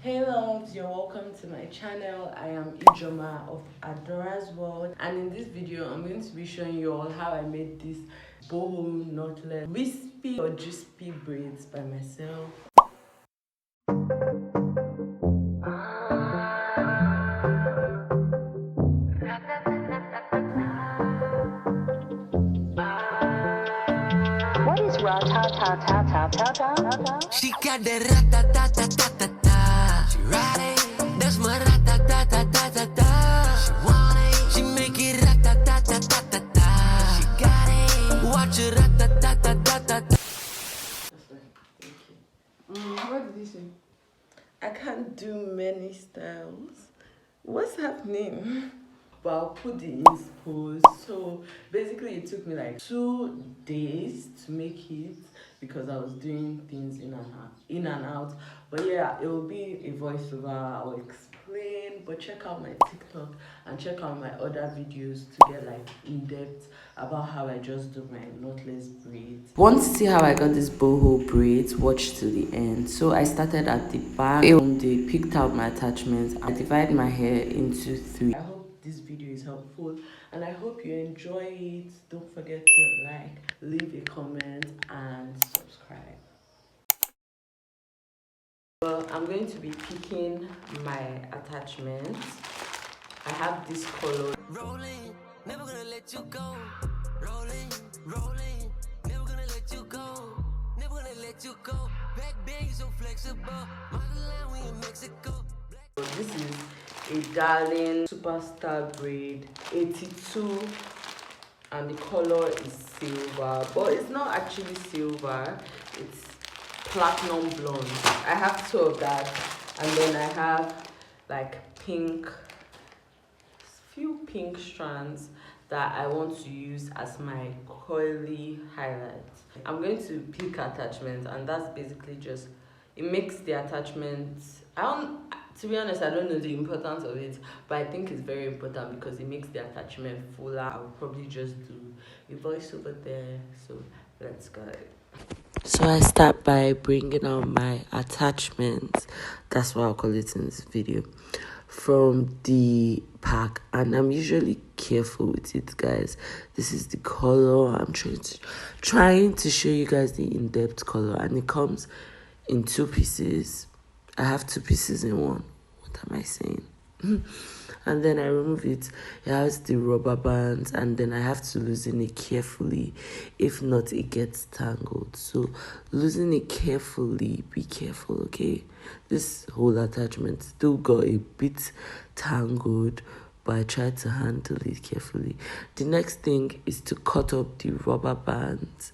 Hey loves, you're welcome to my channel. I am Ijoma of Adora's World, and in this video I'm going to be showing you all how I made this boho knotless wispy or crispy braids by myself. What is ra-ta-ta-ta-ta-ta-ta-ta? She got that ra-ta-ta-ta-ta-ta. She ride it, that's my ra-ta-ta-ta-ta-ta. She want it, she make it ra-ta-ta-ta-ta-ta. She got it, watch it ra-ta-ta-ta-ta-ta. What did you say? I can't do many styles. What's happening? But I'll put the inspo. So basically it took me like 2 days to make it because I was doing things in and out. But yeah, it will be a voiceover. I'll explain, but check out my TikTok and check out my other videos to get like in depth about how I just do my knotless braids. Want to see how I got this boho braids? Watch to the end. So I started at the back. They picked out my attachments. I divide my hair into 3. I hope this video is helpful and I hope you enjoy it. Don't forget to like, leave a comment and subscribe. Well, I'm going to be picking my attachments. I have this color. Rolling, never gonna let you go. Rolling, rolling, never gonna let you go. Never gonna let you go. Back then you so flexible. Motherland, we in Mexico. This is a darling superstar braid 82 and the color is silver, but it's not actually silver, it's platinum blonde. I have 2 of that, and then I have like few pink strands that I want to use as my coily highlight. I'm going to pick attachments, and that's basically just, it makes the attachments, to be honest, I don't know the importance of it, but I think it's very important because it makes the attachment fuller. I'll probably just do a voice over there, so let's go. So I start by bringing out my attachments, that's what I'll call it in this video, from the pack, and I'm usually careful with it, guys. This is the color. I'm trying to show you guys the in-depth color, and it comes in 2 pieces. I have 2 pieces in one. What am I saying? And then I remove it. It has the rubber bands, and then I have to loosen it carefully. If not, it gets tangled. So loosen it carefully. Be careful, okay? This whole attachment still got a bit tangled, but I tried to handle it carefully. The next thing is to cut up the rubber bands.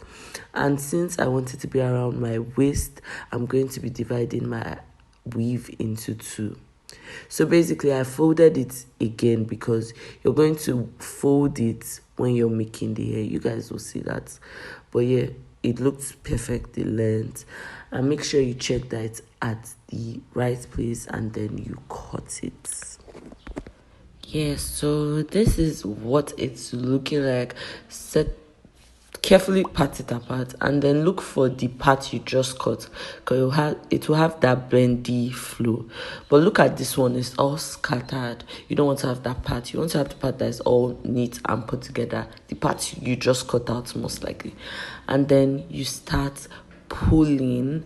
And since I want it to be around my waist, I'm going to be dividing my weave into 2. So basically I folded it again because you're going to fold it when you're making the hair. You guys will see that. But yeah, it looks perfect, the length. And make sure you check that it's at the right place and then you cut it. Yeah, so this is what it's looking like. Carefully part it apart and then look for the part you just cut, because it will have that bendy flow. But look at this one, it's all scattered. You don't want to have that part. You want to have the part that is all neat and put together, the part you just cut out most likely. And then you start pulling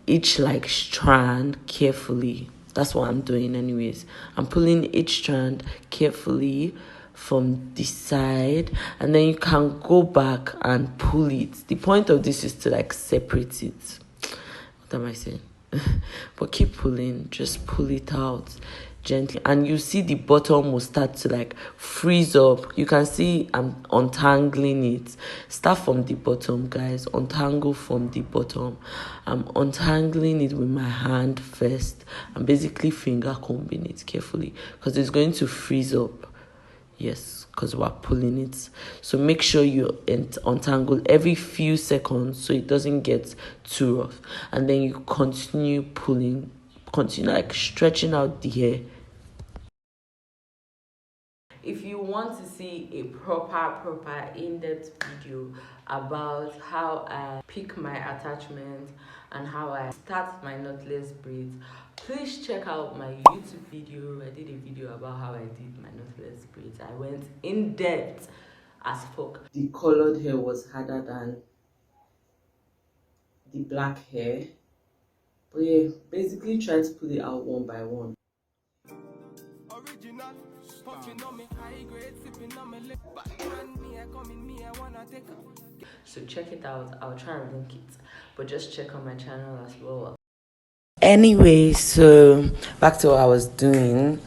each like strand carefully. That's what I'm doing anyways. I'm pulling each strand carefully from the side, and then you can go back and pull it. The point of this is to like separate it. What am I saying? But keep pulling, just pull it out gently, and you see the bottom will start to like freeze up. You can see I'm untangling it. Start from the bottom, guys. Untangle from the bottom. I'm untangling it with my hand first. I'm basically finger combing it carefully because it's going to freeze up. Yes, because we're pulling it. So make sure you untangle every few seconds so it doesn't get too rough. And then you continue pulling, continue like stretching out the hair. If you want to see see a proper in-depth video about how I pick my attachment and how I start my knotless braids, please check out my YouTube video. I did a video about how I did my knotless braids. I went in depth as fuck. The colored hair was harder than the black hair, but yeah, basically try to pull it out one by one. Original, on me, high grade, sipping on me lip. Me, I come in me, I wanna take a... So check it out. I'll try and link it, but just check on my channel as well. Anyway, so back to what I was doing.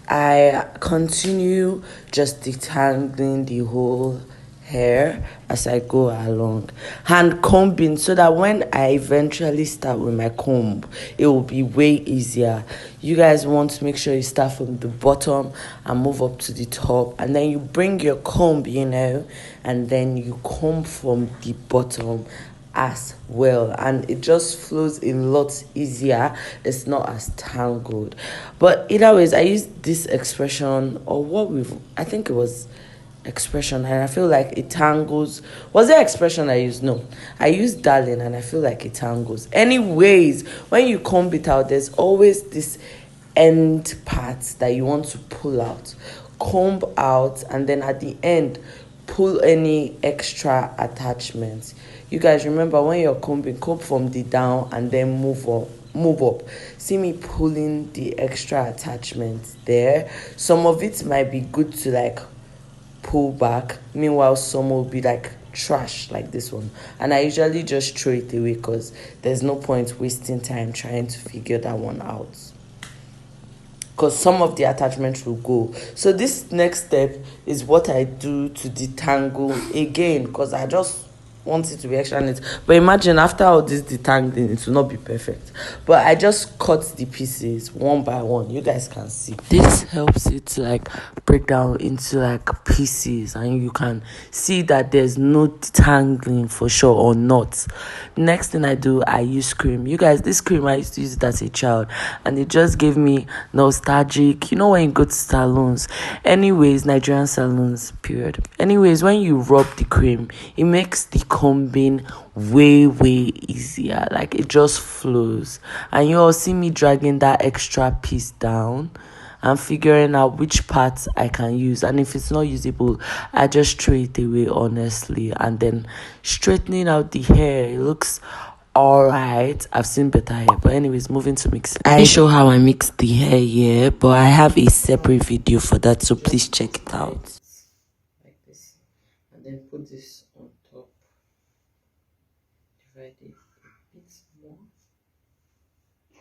I continue just detangling the whole hair as I go along, hand combing, so that when I eventually start with my comb, it will be way easier. You guys want to make sure you start from the bottom and move up to the top, and then you bring your comb, and then you comb from the bottom as well, and it just flows a lot easier. It's not as tangled. But either ways, I used this expression, or I think it was expression, and I feel like it tangles. Was it expression I used? No, I used darling, and I feel like it tangles. Anyways, when you comb it out, there's always this end part that you want to pull out. Comb out, and then at the end pull any extra attachments. You guys remember, when you're combing, comb from the down and then move up. See me pulling the extra attachments there. Some of it might be good to like pull back, meanwhile some will be like trash, like this one, and I usually just throw it away because there's no point wasting time trying to figure that one out, because some of the attachments will go. So this next step is what I do to detangle again, because I just want it to be extra neat. But imagine, after all this detangling, it will not be perfect. But I just cut the pieces one by one. You guys can see. This helps it to like break down into like pieces, and you can see that there's no detangling for sure, or not. Next thing I do, I use cream. You guys, this cream, I used to use it as a child, and it just gave me nostalgic. You know, when you go to salons, anyways, Nigerian salons, period. Anyways, when you rub the cream, it makes the combing way easier. Like, it just flows, and you all see me dragging that extra piece down and figuring out which parts I can use, and if it's not usable, I just throw it away, honestly. And then straightening out the hair, it looks alright. I've seen better hair. But anyways, moving to mixing. I show how I mix the hair here, but I have a separate video for that, so please check it out. Like this, and then put this on top. Divide it a bit more.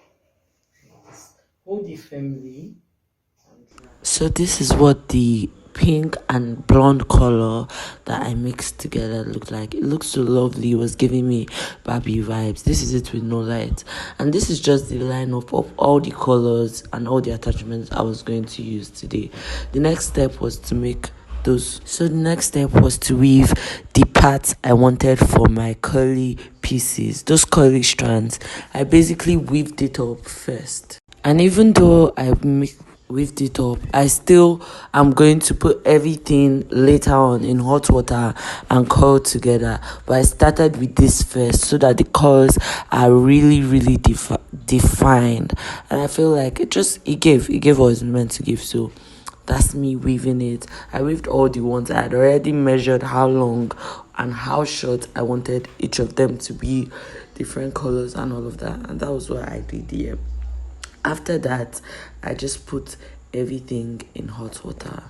Like this. Hold it firmly. So this is what the pink and blonde color that I mixed together looked like. It looks so lovely. It was giving me Barbie vibes. This is it with no light, and this is just the lineup of all the colors and all the attachments I was going to use today. The next step was to make those. So the next step was to weave the parts I wanted for my curly pieces, those curly strands. I basically weaved it up first, and even though I weaved it up, I still am going to put everything later on in hot water and curl together. But I started with this first, so that the colors are really defined, and I feel like it gave what it's meant to give. So that's me weaving it. I weaved all the ones. I had already measured how long and how short I wanted each of them to be, different colors and all of that, and that was what I did here. After that, I just put everything in hot water.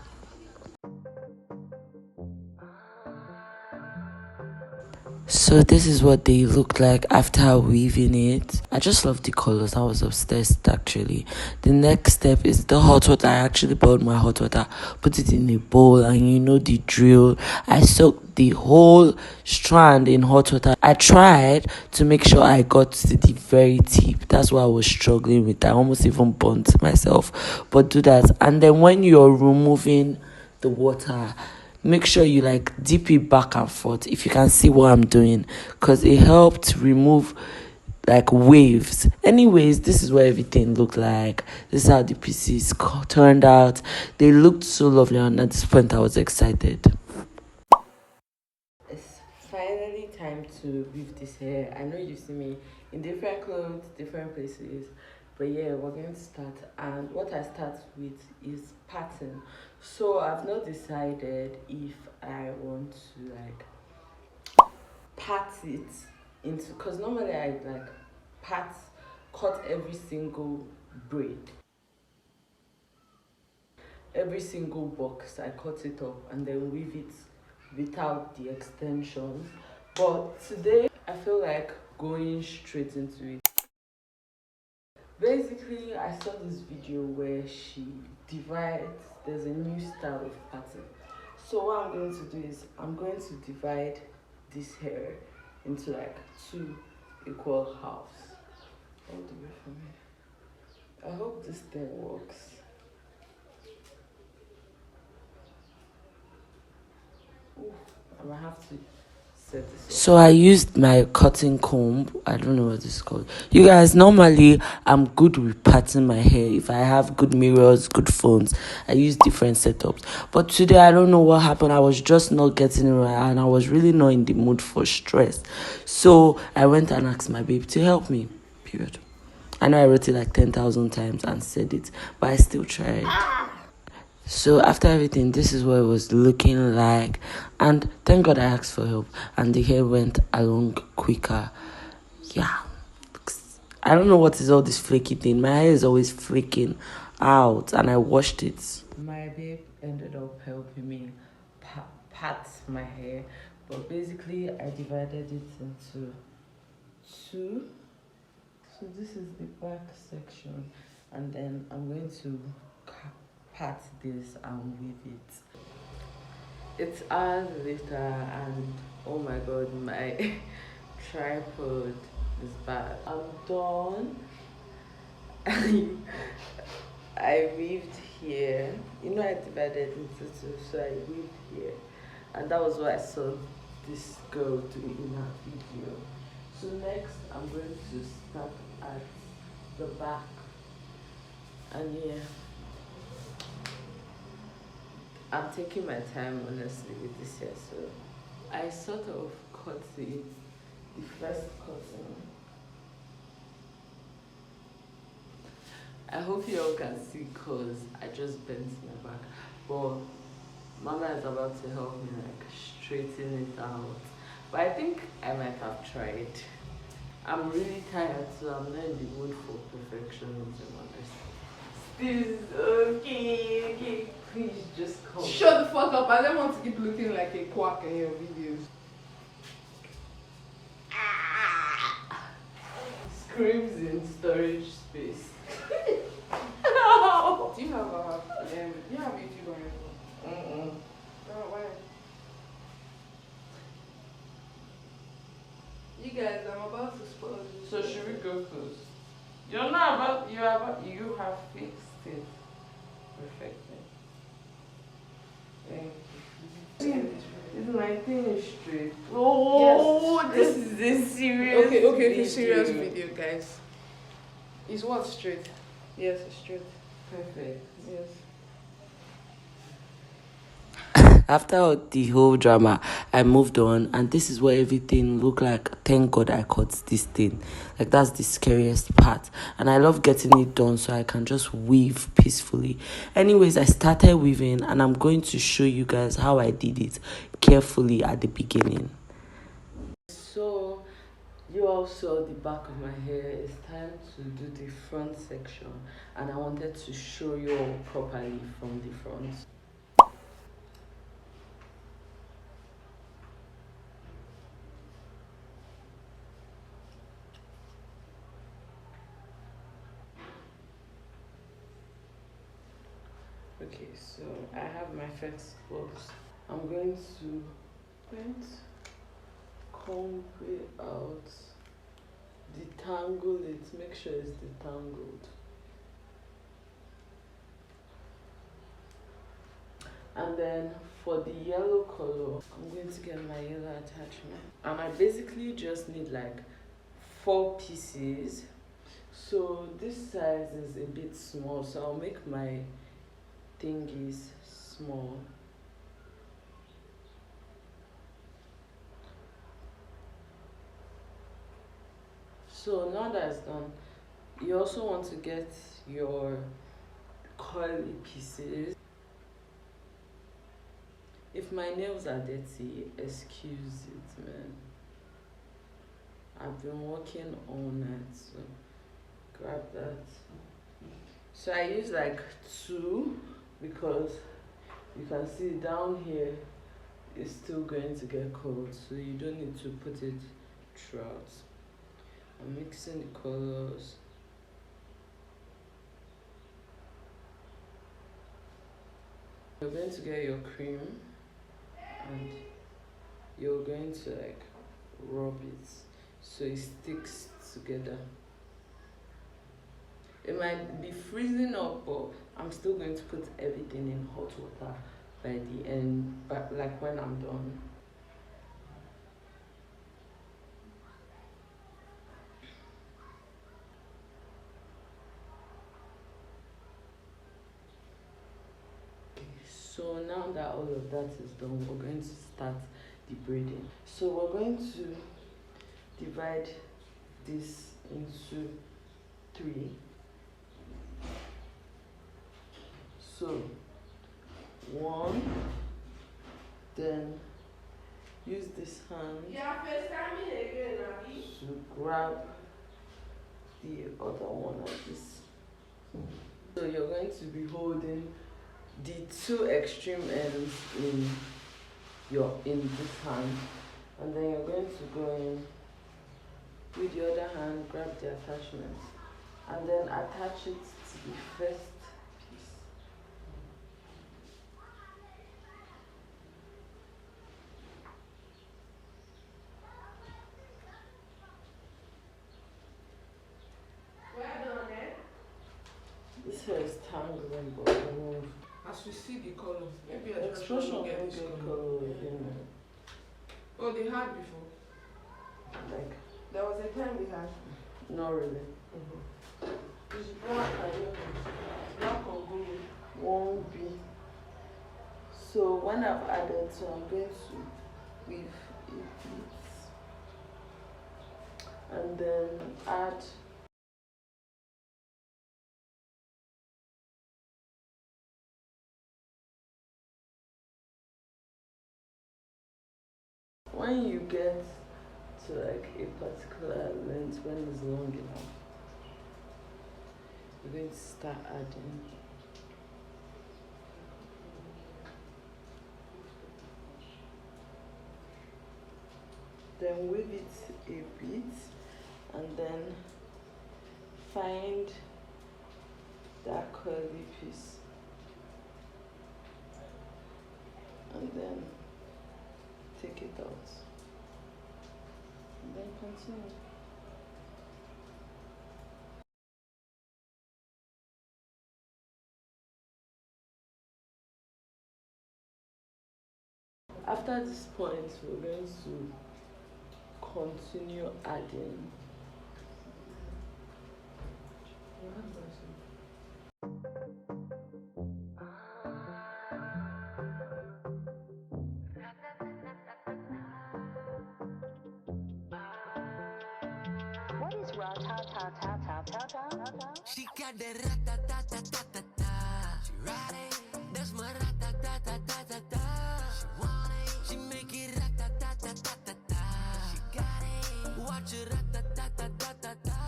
So this is what they look like after weaving it. I just love the colors. I was obsessed, actually. The next step is the hot water. I actually boiled my hot water, put it in a bowl, and you know the drill. I soaked the whole strand in hot water. I tried to make sure I got to the very tip. That's what I was struggling with. I almost even burnt myself. But do that. And then when you're removing the water, make sure you like dip it back and forth, if you can see what I'm doing, because it helped remove like waves. Anyways, this is what everything looked like. This is how the pieces turned out. They looked so lovely, and at this point I was excited. It's finally time to weave this hair. I know you've seen me in different clothes, different places, but yeah, we're going to start. And what I start with is pattern. So I've not decided if I want to like pat it into, because normally I like pat, cut every single braid, every single box. I cut it up and then weave it without the extensions. But today I feel like going straight into it. Basically, I saw this video where she divides, there's a new style of pattern. So what I'm going to do is I'm going to divide this hair into like 2 equal halves. All the way from here. I hope this thing works. Ooh, I might have to set this up. So I used my cutting comb. I don't know what this is called. You guys, normally I'm good with parting my hair. If I have good mirrors, good phones, I use different setups. But today I don't know what happened. I was just not getting it right, and I was really not in the mood for stress. So I went and asked my babe to help me. Period. I know I wrote it like 10,000 times and said it, but I still tried. So after everything, this is what it was looking like, and thank God I asked for help, and the hair went along quicker. Yeah, I don't know what is all this flaky thing. My hair is always flaking out, and I washed it. My babe ended up helping me pat my hair, but basically I divided it into 2. So this is the back section, and then I'm going to pat this and weave it. It's hours later, and oh my god, my tripod is bad. I'm done. I weaved here. You know, I divided into 2, so I weaved here, and that was what I saw this girl doing in her video. So next, I'm going to start at the back, and yeah, I'm taking my time honestly with this hair. So I sort of cut it, the first cutting. I hope you all can see because I just bent my back, but Mama is about to help me like straighten it out. But I think I might have tried. I'm really tired, so I'm not in the mood for perfectionism, honestly. This is okay, okay. Please just come. Shut the fuck up. I don't want to keep looking like a quack in your videos. Screams in storage space. Do you have YouTube on your phone? Oh, why? You guys, I'm about to spoil you. So should we go close? You have fixed it perfectly. Thank you. Is my thing straight? Oh, yes. This is a serious Okay, serious video, guys. Is what straight? Yes, it's straight. Perfect. Yes. After the whole drama, I moved on, and this is what everything looked like. Thank God I caught this thing. Like, that's the scariest part, and I love getting it done so I can just weave peacefully. Anyways, I started weaving, and I'm going to show you guys how I did it carefully at the beginning. So you all saw the back of my hair. It's time to do the front section, and I wanted to show you all properly from the front. Okay, so I have my first box. I'm going to comb it out, detangle it, make sure it's detangled. And then for the yellow color, I'm going to get my yellow attachment. And I basically just need like 4 pieces. So this size is a bit small, so I'll make my thingies small. So now that it's done, you also want to get your curly pieces. If my nails are dirty, excuse it, man. I've been working all night, so grab that. So I use like 2 because you can see down here it's still going to get cold, so you don't need to put it throughout. I'm mixing the colors. You're going to get your cream and you're going to like rub it so it sticks together. It might be freezing up, but I'm still going to put everything in hot water by the end, but like when I'm done. So now that all of that is done, we're going to start the braiding. So we're going to divide this into 3. So 1, then use this hand to grab the other one like this. So you're going to be holding the 2 extreme ends in this hand, and then you're going to go in with the other hand, grab the attachment, and then attach it to the first piece. This hair is tangling, but I won't. As we see the color, maybe The expression won't get color again. Oh, they had before. Like, There was a time we had. not really. It's black, I don't know. Black or gold. Won't be. So when I've added, so I'm going to weave a bit and then add when you get to like a particular length, when it's long enough, you're going to start adding. Then weave it a bit and then find that curly piece and then take it out and then continue. After this point, we're going to continue adding. What is ra ta ta ta ta ta ta ta? She got that rat-ta-ta-ta-ta-ta-ta. She ride it, that's my rat-ta-ta-ta-ta-ta-ta. She want it, she make it rat-ta-ta-ta-ta-ta-ta. She got it, watch it rat-ta-ta-ta-ta-ta-ta.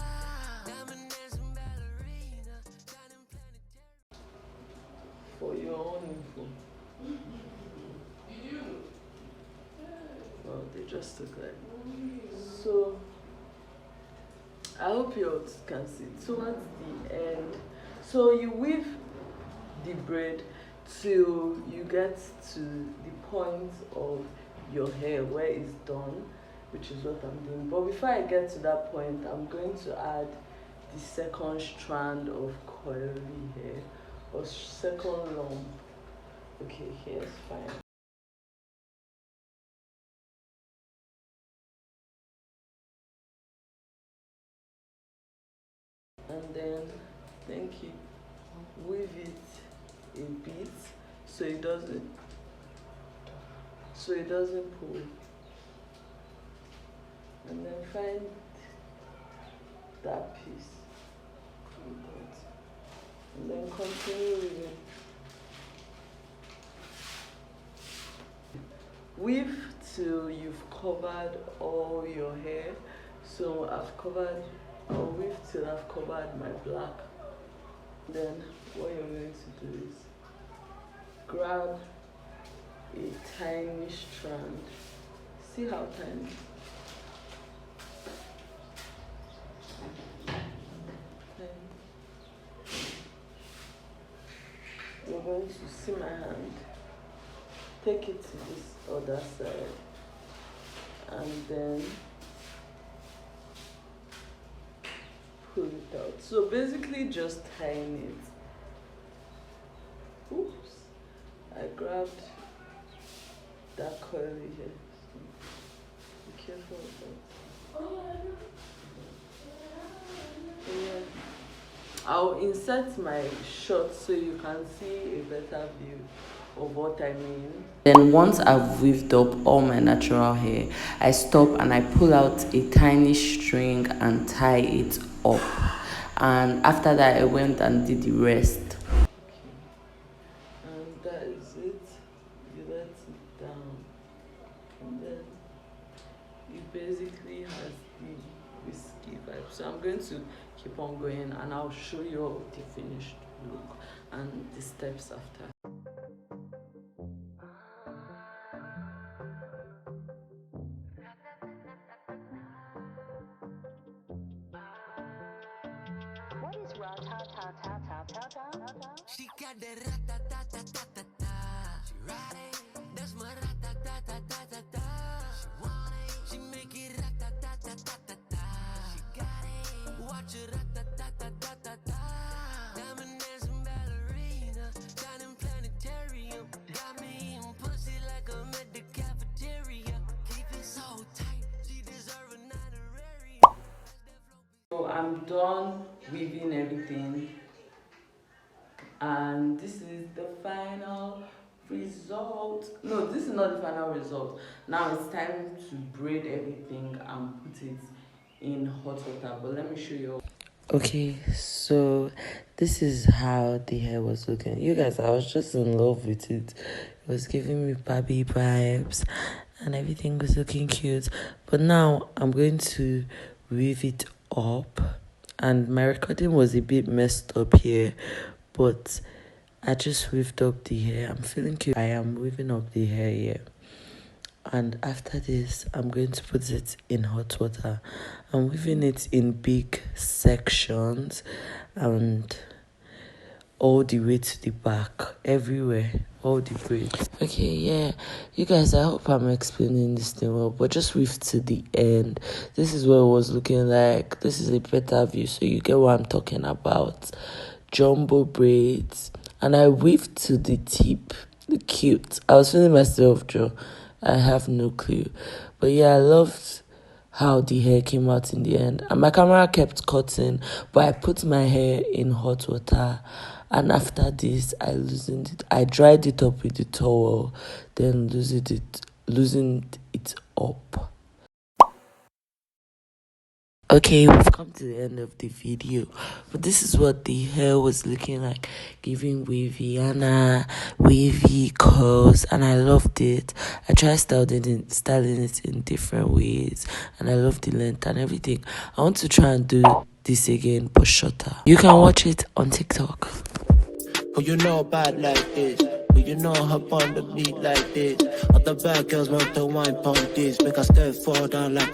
Diamond dancing ballerina, shining planetary. For your own info. Well, they just look like. So I hope you all can see towards the end. So you weave the braid till you get to the point of your hair where it's done, which is what I'm doing. But before I get to that point, I'm going to add the second strand of curly hair or second lump. Okay, here's fine. weave it a bit so it doesn't pull, and then find that piece and then continue weaving. Weave till you've covered all your hair. So I'll weave till I've covered my black. Then what you're going to do is grab a tiny strand. See how tiny? You're going to see my hand. Take it to this other side and then pull it out. So basically just tying it. Oops, I grabbed that curly here. So be careful of that. Yeah. I'll insert my shot so you can see a better view of what I mean. Then once I've weaved up all my natural hair, I stop and I pull out a tiny string and tie it up. And after that, I went and did the rest. Okay. And that is it. You let it down. And then it basically has the whiskey vibe. So I'm going to keep on going and I'll show you the finished look and the steps after. What is ra-ta-ta-ta-ta-ta-ta-ta? She got that ra-ta-ta-ta-ta-ta-ta. She ride it, that's my ra-ta-ta-ta-ta-ta-ta. She want it, she make it ra-ta-ta-ta-ta-ta-ta. She got it, watch it ra-ta-ta-ta-ta-ta-ta. Diamond dancing ballerina, shining planetarium. Got me eating pussy like I'm at the cafeteria. Keep it so tight, she deserve an honorarium. So I'm done weaving everything and this is the final result. No, this is not the final result. Now it's time to braid everything and put it in hot water, but let me show you. Okay, so this is how the hair was looking. You guys, I was just in love with it. It was giving me Barbie vibes and everything was looking cute. But now I'm going to weave it up, and my recording was a bit messed up here, but I just weaved up the hair. I'm feeling cute. I am weaving up the hair here. And after this, I'm going to put it in hot water. I'm weaving it in big sections and all the way to the back, everywhere, all the braids. Okay, yeah, you guys, I hope I'm explaining this thing well, but just weave to the end. This is what it was looking like. This is a better view, so you get what I'm talking about. Jumbo braids, and I weaved to the tip. Cute. I was feeling myself, Joe. I have no clue, but yeah, I loved how the hair came out in the end. And my camera kept cutting, but I put my hair in hot water, and after this I loosened it. I dried it up with the towel, then loosened it up. Okay, we've come to the end of the video, but this is what the hair was looking like, giving wavy curls, and I loved it. I tried styling it in different ways, and I love the length and everything. I want to try and do this again, but shorter. You can watch it on TikTok. Who you know bad like this? Who you know hop on the beat like this? All the bad girls want to wine pon this, make us step fall down like a